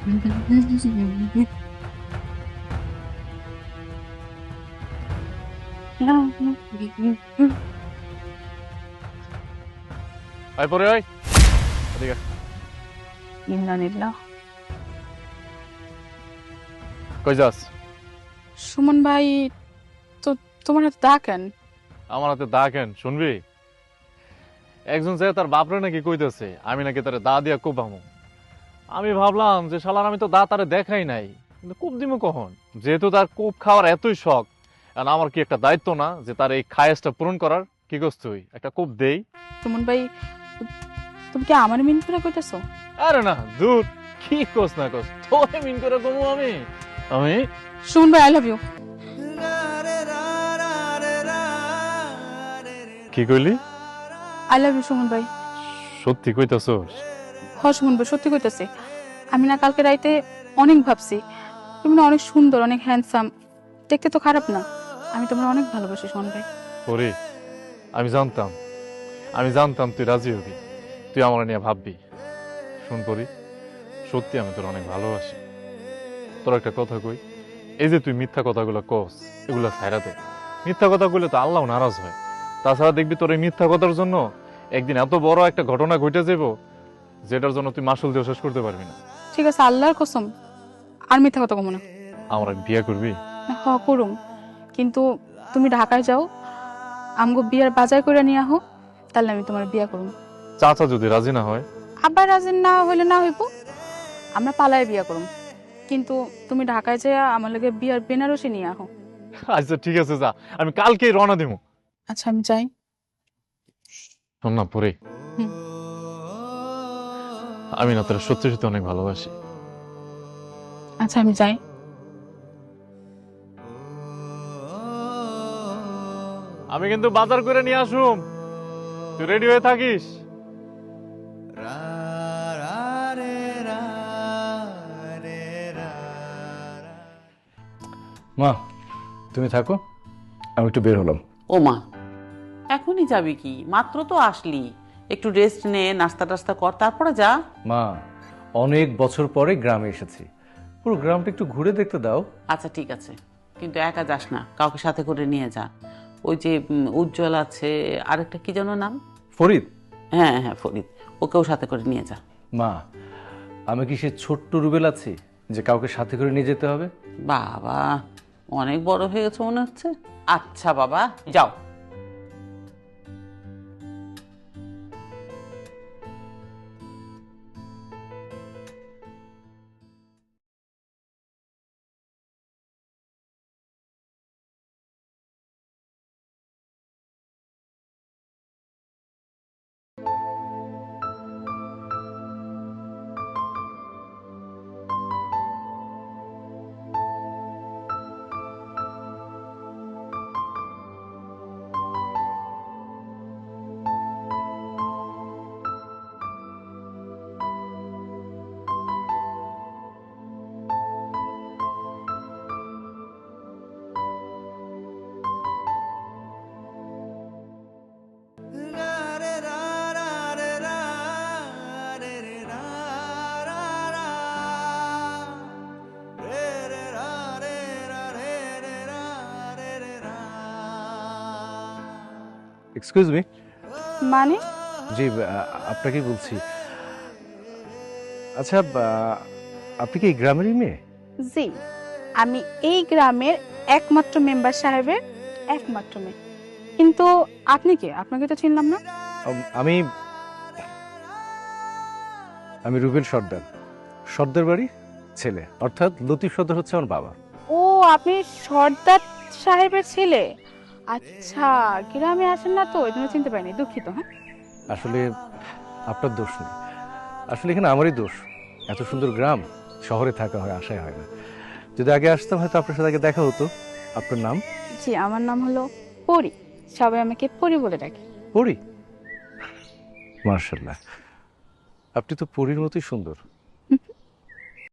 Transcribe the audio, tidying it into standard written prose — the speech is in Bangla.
আয় পরে আয় এদিকে। ইন্দ্রানীলা কই যাস? সুমন ভাই, তো তোমার হাতে দা কেন? আমার হাতে দা কেন শুনবি? একজন যে তার বাপরে নাকি কইতেছে আমি নাকি তারে দা দিয়া কোপামু। আমি ভাবলাম যে শালার আমি তো দা তারে দেখাই নাই, কিন্তু কোপ দিমু কখন? যেহেতু তার কোপ খাওয়ার এতই শখ, আর আমার কি একটা দায়িত্ব না যে তার এই খায়েসটা পূরণ করার? কি করছ তুই? একটা কোপ দেই। সুমন ভাই, তুমি কি আমার মিন করে কইতেছো? আরে না দূর, কি কোস না কোস, তোরে মিন করে কমু আমি? আমি সুমন ভাই, আই লাভ ইউ। কি কইলি? আই লাভ ইউ সুমন ভাই। সত্যি কইতাছস? হ সুমন ভাই, সত্যি কইতেছি। আমি না কালকে রাইতে অনেক ভাবছি, তুমি না অনেক সুন্দর, অনেক হ্যান্ডসাম, দেখতে তো খারাপ না। আমি তোমার অনেক ভালোবাসি সুমন ভাই। ওরে, আমি জানতাম, আমি জানতাম তুই রাজি হবি, তুই আমার নিয়ে ভাববি। শুন পরি, সত্যি আমি তোর অনেক ভালোবাসি। তোর একটা কথা কই, এই যে তুই মিথ্যা কথাগুলো কস, এগুলো ছাইরা দে। মিথ্যা কথা কইলে তো আল্লাহ নারাজ হয়। তাছাড়া দেখবি তোর এই মিথ্যা কথার জন্য একদিন এত বড় একটা ঘটনা ঘটে যাব, যেটার জন্য তুই মাসুল দিয়ে শেষ করতে পারবি না। ঠিক আছে, আল্লাহর কসম আর মিথ্যা কথা কমো না। আমার বিয়ে করবি? হ করুম, কিন্তু তুমি ঢাকায় যাও, আমগো বিয়ার বাজার করে নিয়ে আহো, তাহলে আমি তোমার বিয়া করুম। চাচা যদি রাজি না হয়? আবার রাজি না হইলে না হইব, আমরা পালায় বিয়া করুম, কিন্তু তুমি ঢাকায় যাইয়া আমার লগে বিয়ার বেনারসি নিয়ে আহো। আচ্ছা ঠিক আছে, যা, আমি কালকেই রওনা দিব। আচ্ছা আমি যাই। শোন না পরে, হুম। আমি না তোর সত্যি সত্যি অনেক ভালোবাসি। আচ্ছা আমি যাই। আমি কিন্তু বাজার করে নিয়ে আসুম, তুই রেডি হয়ে থাকিস। মা, তুমি থাকো, আমি একটু বের হলাম। ও মা, এখনই যাবি কি? মাত্র তো আসলি, একটু রেস্ট নে, নাস্তা টাস্তা কর, তারপরে যা। মা, অনেক বছর পরে গ্রামে এসেছি, পুরো গ্রামটা একটু ঘুরে দেখতে দাও। আচ্ছা ঠিক আছে, কিন্তু একা যাস না, কাউকে সাথে করে নিয়ে যা। ওই যে উজ্জ্বল আছে, আরেকটা কি যেন নাম? ফরিদ। হ্যাঁ হ্যাঁ ফরিদ, ওকেও সাথে করে নিয়ে যা। মা, আমি কি সে ছোট্ট রুবেল আছি যে কাউকে সাথে করে নিয়ে যেতে হবে? বাবা, অনেক বড় হয়ে গেছে মনে হচ্ছে। আচ্ছা বাবা, যাও। Excuse me. মানে? জি, আপনাকে বলছি। আচ্ছা, আপনি কি এই গ্রামেরই মেয়ে? জি, আমি এই গ্রামের একমাত্র মেম্বার সাহেবের একমাত্র মেয়ে। কিন্তু আপনি কে? আপনাকে তো চিনলাম না। আমি আমি রুবেল সর্দার, সর্দার বাড়ি ছেলে, অর্থাৎ লতিফ সর্দার হচ্ছে আমার বাবা। ও, আপনি সর্দার সাহেবের ছেলে? আচ্ছা, গ্রামে আসেন না তো, এই জন্য চিনতে পারিনি, দুঃখিত। হ্যাঁ, আসলে আপনার দোষ নেই, আসলে এখানে আমারই দোষ। এত সুন্দর গ্রাম শহরে থাকা হয়, আশায় হয় না। যদি আগে আসতাম হয়তো আপনার সাথে আগে দেখা হতো। আপনার নাম? জি, আমার নাম হলো পরি, সবাই আমাকে পরি বলে ডাকে। পরি? মার্শাল্লাহ, আপনি তো পরীর মতোই সুন্দর।